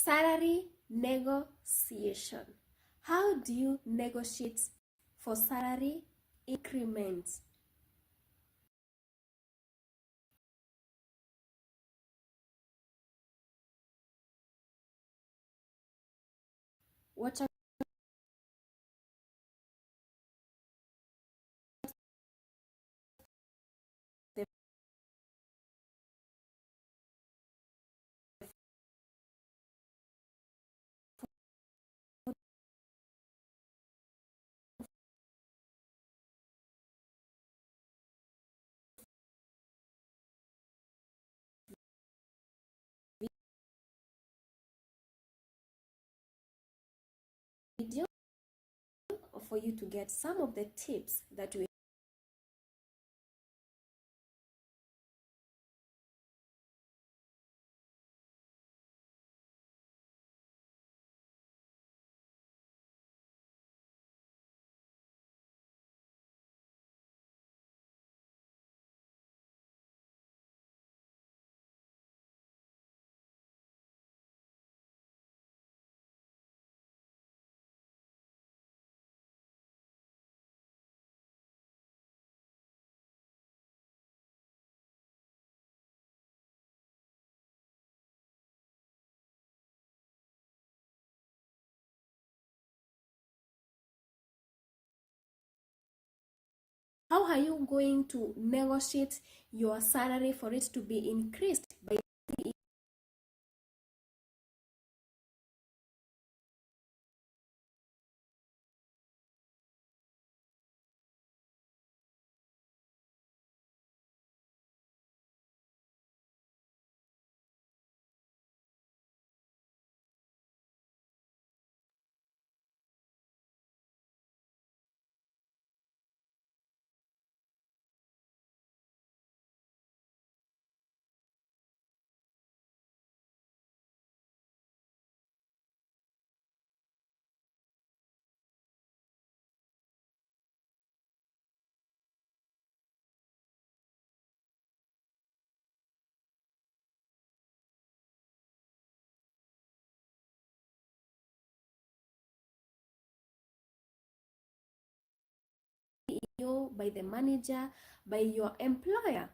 Salary negotiation. How do you negotiate for salary increments? What are the video for you to get some of the tips that we how are you going to negotiate your salary for it to be increased by you, by the manager, by your employer?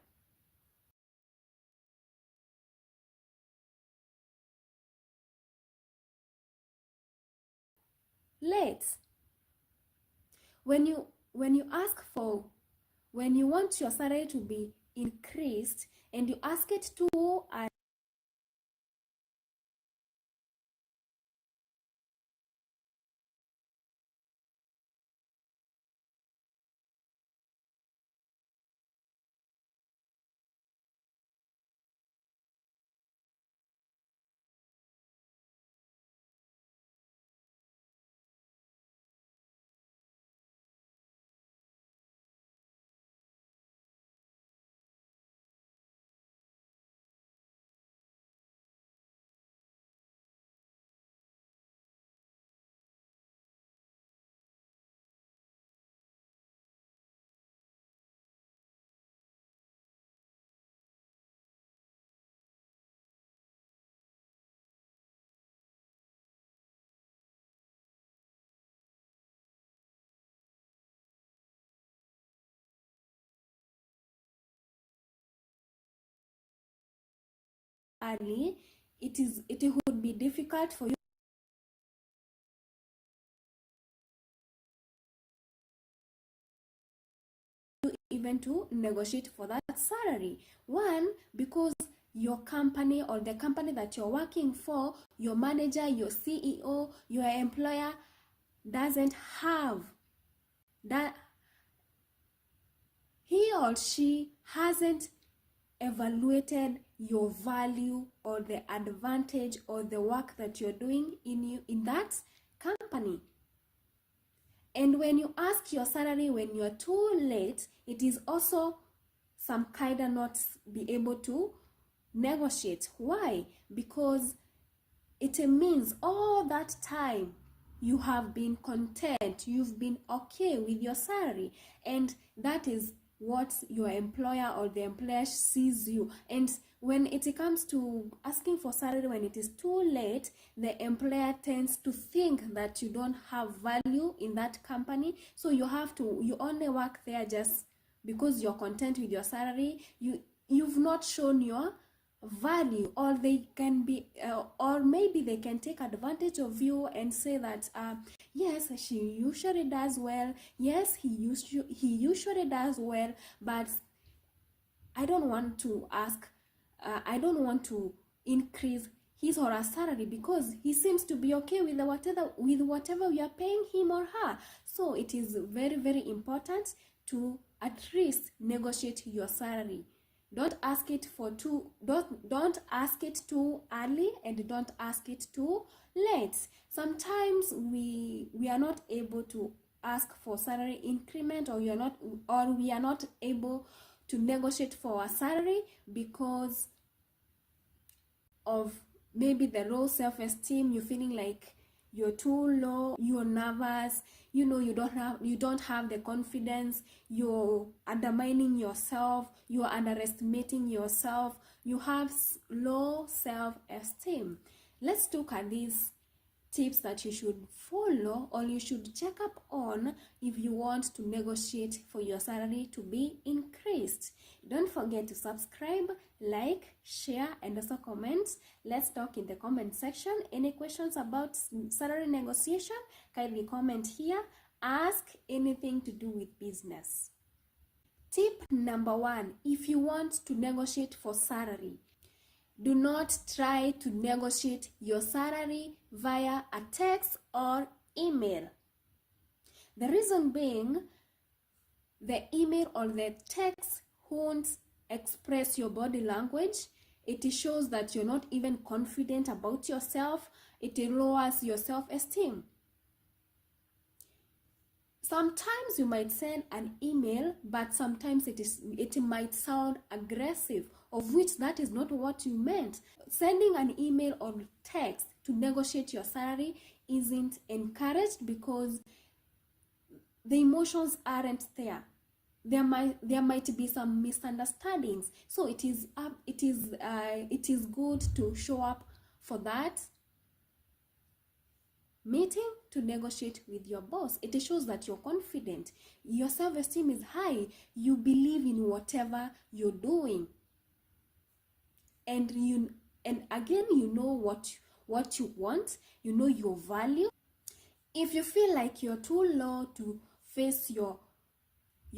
Late. When you ask for, when you want your salary to be increased and you ask it too early, it would be difficult for you even to negotiate for that salary. One, because your company or the company that you're working for, your manager, your CEO, your employer doesn't have that, he or she hasn't evaluated your value or the advantage or the work that you're doing in that company. And when you ask your salary when you're too late, it is also some kind of not be able to negotiate. Why? Because it means all that time you have been content, you've been okay with your salary, and that is what your employer or the employer sees you. And when it comes to asking for salary, when it is too late, the employer tends to think that you don't have value in that company. So you only work there just because you're content with your salary. You've not shown your value, or they can be or maybe they can take advantage of you and say that yes, she usually does well, yes, he usually does well, but I don't want to increase his or her salary because he seems to be okay with whatever we are paying him or her. So it is very, very important to at least negotiate your salary. Don't ask it don't ask it too early, and don't ask it too late. Sometimes we are not able to ask for salary increment, or we are not able to negotiate for our salary because of maybe the low self-esteem. You're feeling like you're too low, you're nervous, you don't have the confidence, you're undermining yourself, you're underestimating yourself, you have low self-esteem. Let's look at these tips that you should follow, or you should check up on if you want to negotiate for your salary to be increased. Don't forget to subscribe, like, share, and also comment. Let's talk in the comment section. Any questions about salary negotiation, kindly comment here. Ask anything to do with business. Tip number 1, if you want to negotiate for salary, do not try to negotiate your salary via a text or email. The reason being, the email or the text won't express your body language. It shows that you're not even confident about yourself. It lowers your self-esteem. Sometimes you might send an email, but sometimes it might sound aggressive, of which that is not what you meant. Sending an email or text to negotiate your salary isn't encouraged because the emotions aren't there. There might be some misunderstandings. So it is good to show up for that meeting to negotiate with your boss. It shows that you're confident, your self-esteem is high, you believe in whatever you're doing, and again, you know what you want, you know your value. If you feel like you're too low to face your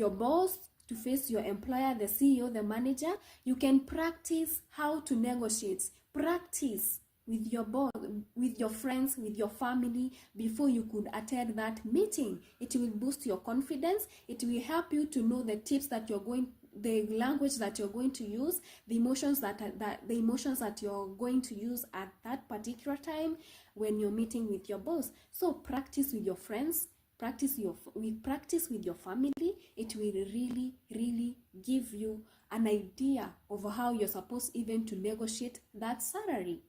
boss, to face your employer, the CEO, the manager, you can practice how to negotiate. Practice with your boss, with your friends, with your family before you could attend that meeting. It will boost your confidence. It will help you to know the tips that the language that you're going to use, the emotions that you're going to use at that particular time when you're meeting with your boss. So practice with your friends, practice with your family. It will really, really give you an idea of how you're supposed even to negotiate that salary.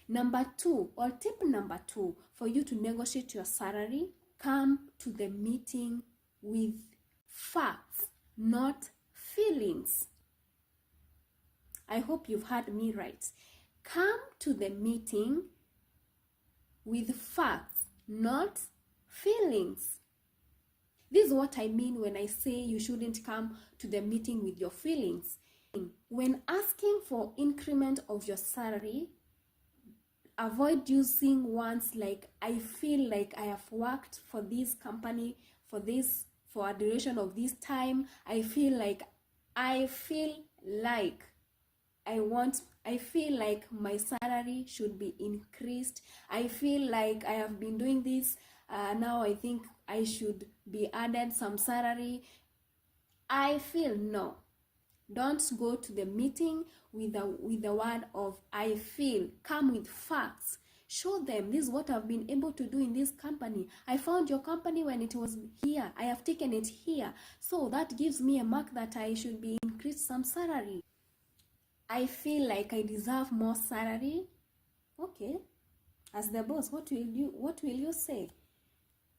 Number 2, or tip number 2, for you to negotiate your salary, come to the meeting with facts, not feelings. I hope you've heard me right. Come to the meeting with facts, not feelings. This is what I mean when I say you shouldn't come to the meeting with your feelings. When asking for increment of your salary, avoid using words like I feel like I have worked for this company for a duration of this time. I feel like I feel like my salary should be increased. I feel like I have been doing this. Now I think I should be added some salary. No. Don't go to the meeting with the word of I feel. Come with facts. Show them, this is what I've been able to do in this company. I found your company when it was here. I have taken it here. So that gives me a mark that I should be increased some salary. I feel like I deserve more salary. Okay. As the boss, what will you say?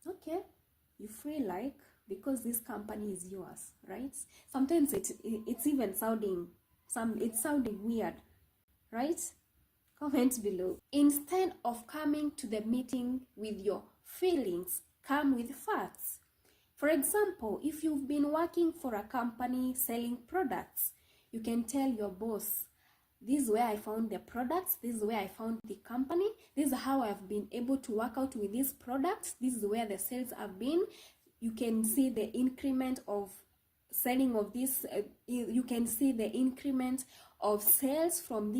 Okay. You feel like because this company is yours, right? Sometimes it's even sounding weird, right? Comment below. Instead of coming to the meeting with your feelings, come with facts. For example, if you've been working for a company selling products, you can tell your boss, this is where I found the products, this is where I found the company, this is how I've been able to work out with these products, this is where the sales have been. You can see the increment of selling of this, you can see the increment of sales from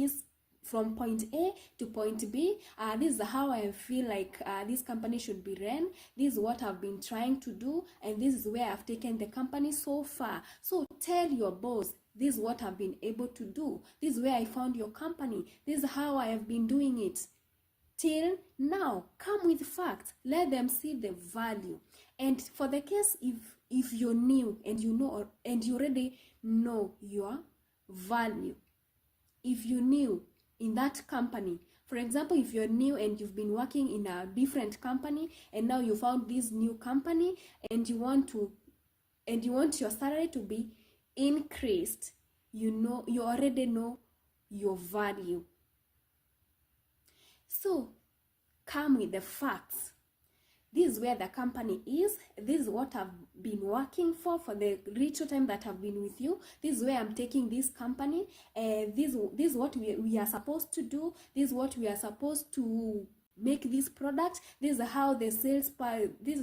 point A to point B. This is how I feel like this company should be ran. This is what I've been trying to do, and this is where I've taken the company so far. So tell your boss, this is what I've been able to do. This is where I found your company. This is how I have been doing it till now. Come with facts. Let them see the value. And for the case if you're new and you know, and you already know your value, if you're new in that company, for example, if you're new and you've been working in a different company and now you found this new company and you want your salary to be increased, you already know your value. So come with the facts. This is where the company is. This is what I've been working for the little time that I've been with you. This is where I'm taking this company. This is what we are supposed to do. This is what we are supposed to make this product. This is how the sales this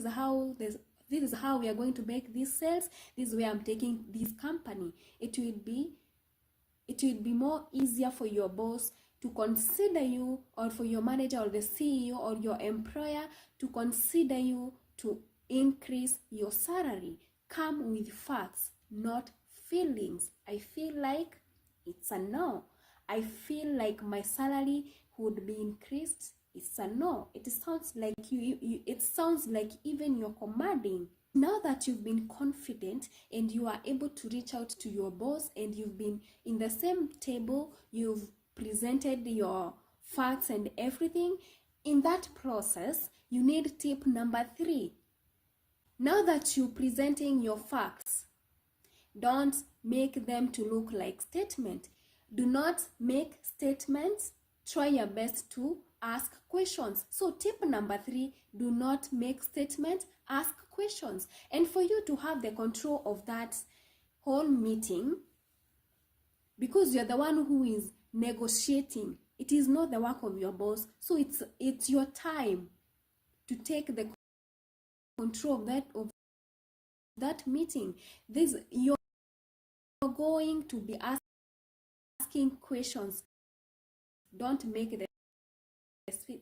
is how we are going to make these sales. This is where I'm taking this company. It will be more easier for your boss to consider you, or for your manager or the CEO or your employer to consider you to increase your salary. Come with facts, not feelings. I feel like it's a no. I feel like my salary would be increased. It's a no. It sounds like it sounds like even you're commanding. Now that you've been confident and you are able to reach out to your boss and you've been in the same table, you've presented your facts and everything, in that process, you need tip number 3. Now that you're presenting your facts, don't make them to look like statements. Do not make statements. Try your best to ask questions. So tip number 3, do not make statements, ask questions. And for you to have the control of that whole meeting, because you're the one who is negotiating, it is not the work of your boss. So it's your time to take the control of that meeting. You're going to be asking questions. Don't make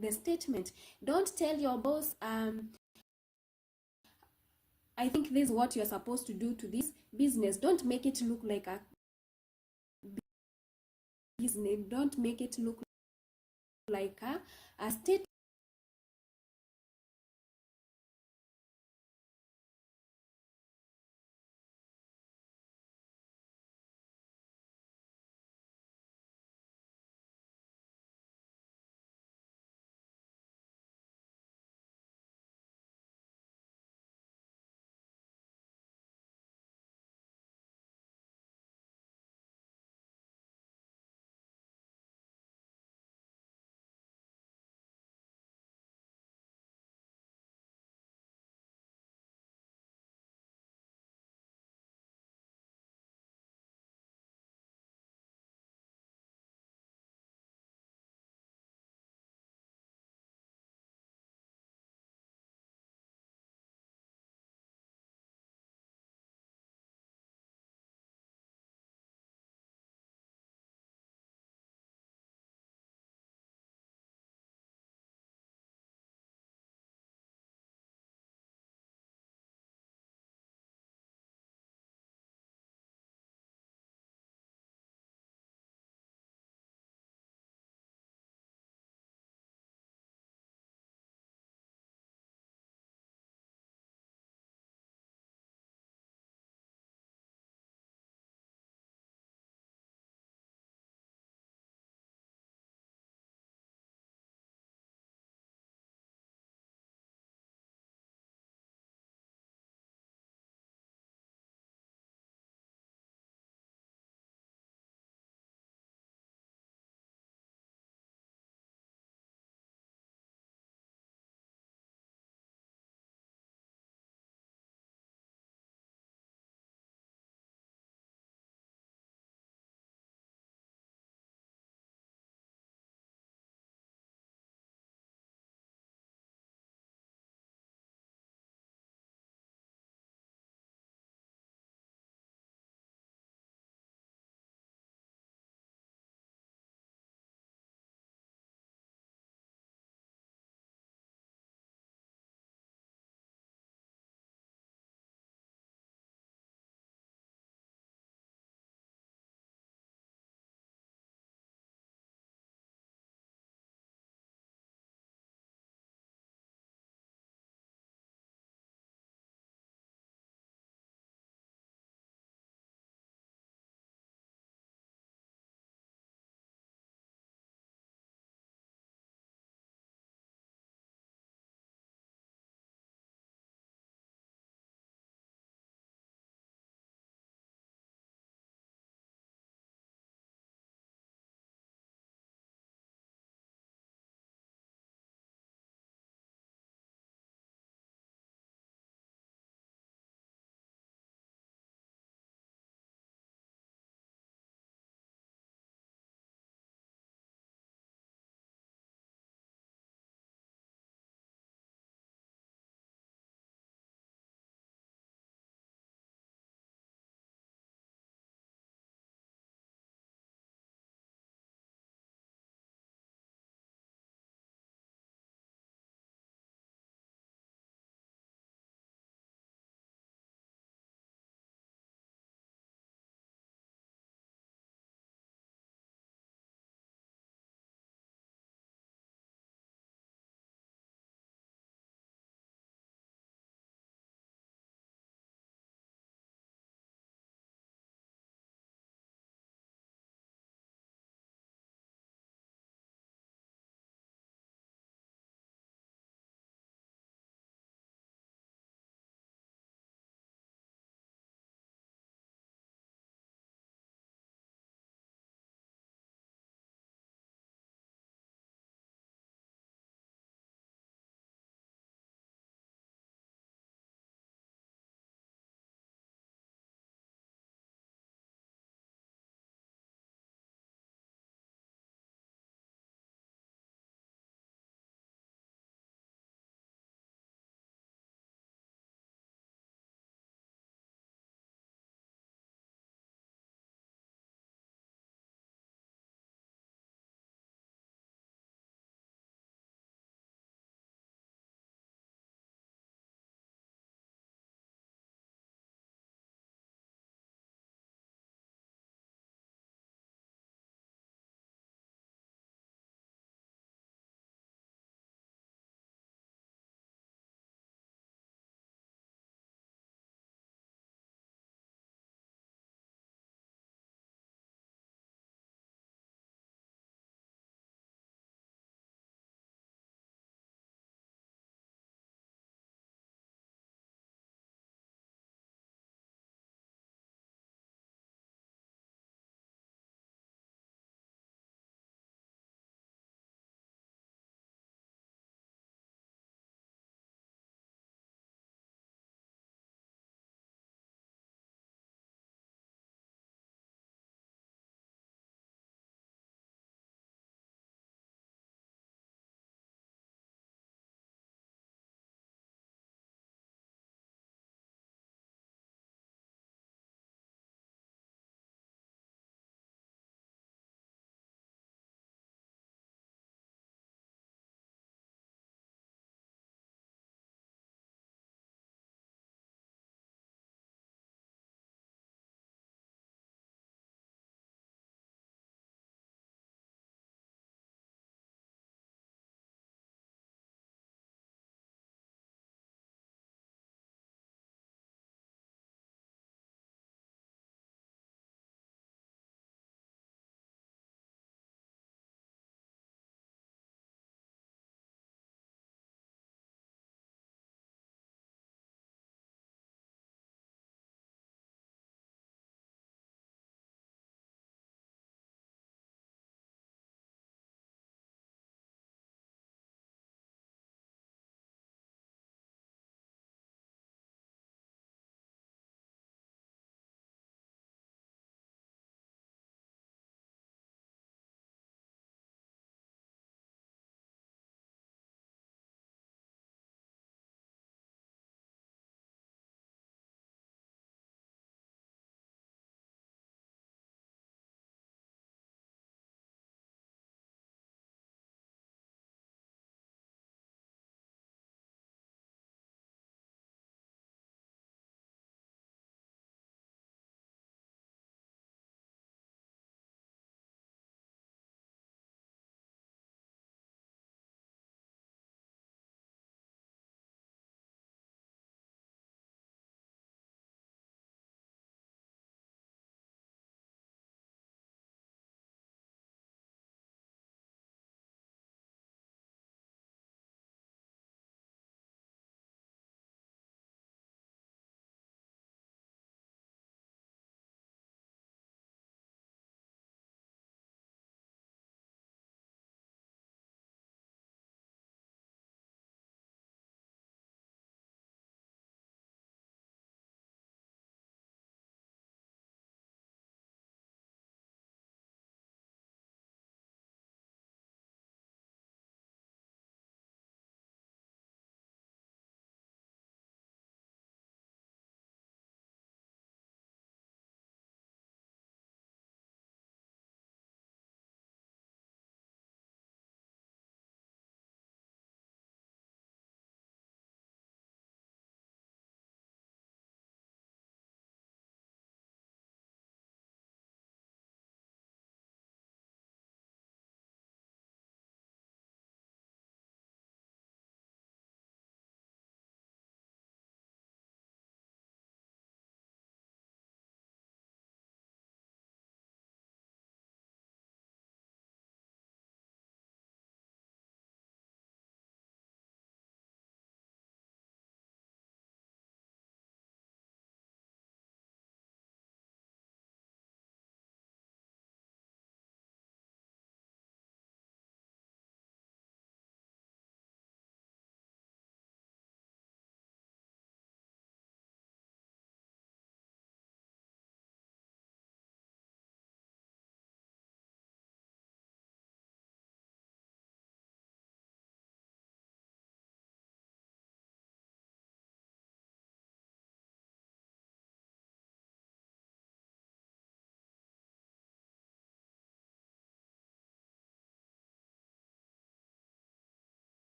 the statement. Don't tell your boss, I think this is what you're supposed to do to this business. Don't make it look like a business. Don't make it look like a statement.